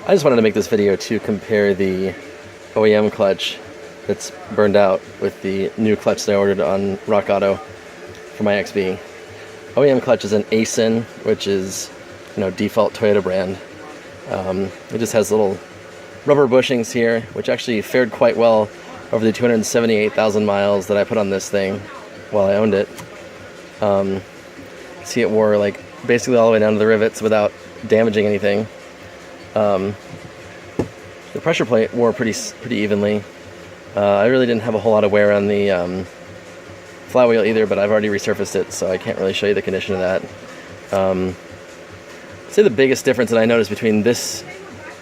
I just wanted to make this video to compare the OEM clutch that's burned out with the new clutch that I ordered on Rockauto for my XB. OEM clutch is an Aisin, which is, default Toyota brand. It just has little rubber bushings here, which actually fared quite well over the 278,000 miles that I put on this thing while I owned it. See, it wore basically all the way down to the rivets without damaging anything. The pressure plate wore pretty evenly. I really didn't have a whole lot of wear on the flywheel either, but I've already resurfaced it, so I can't really show you the condition of that. I'd say the biggest difference that I noticed between this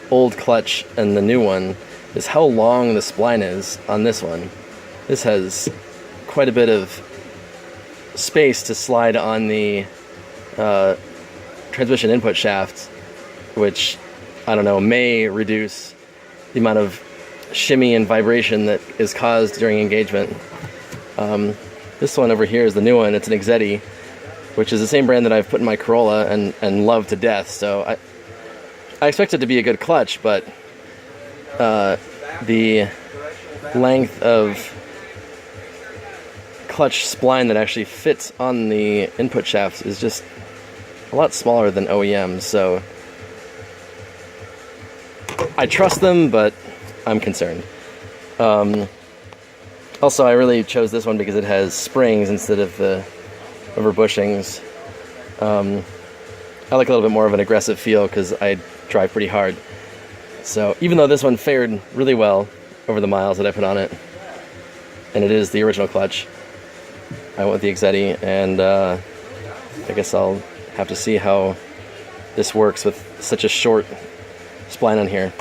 old clutch and the new one is how long the spline is on this one. This has quite a bit of space to slide on the transmission input shaft, which, I don't know, may reduce the amount of shimmy and vibration that is caused during engagement. This one over here is the new one. It's an Exedy, which is the same brand that I've put in my Corolla and love to death. So I expect it to be a good clutch, but the length of clutch spline that actually fits on the input shafts is just a lot smaller than OEM. So I trust them, but I'm concerned. Also, I really chose this one because it has springs instead of the rubber bushings. I like a little bit more of an aggressive feel because I drive pretty hard. So even though this one fared really well over the miles that I put on it, and it is the original clutch, I went with the Exedy, and I guess I'll have to see how this works with such a short spline on here.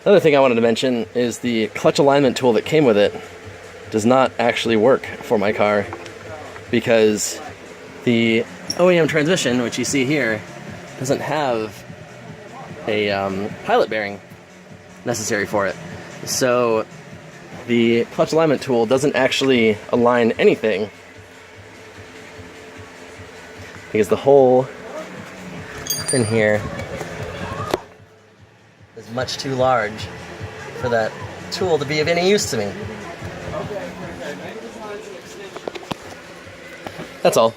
Another thing I wanted to mention is the clutch alignment tool that came with it does not actually work for my car, because the OEM transmission, which you see here, doesn't have a pilot bearing necessary for it. So the clutch alignment tool doesn't actually align anything, because the hole in here is much too large for that tool to be of any use to me. That's all.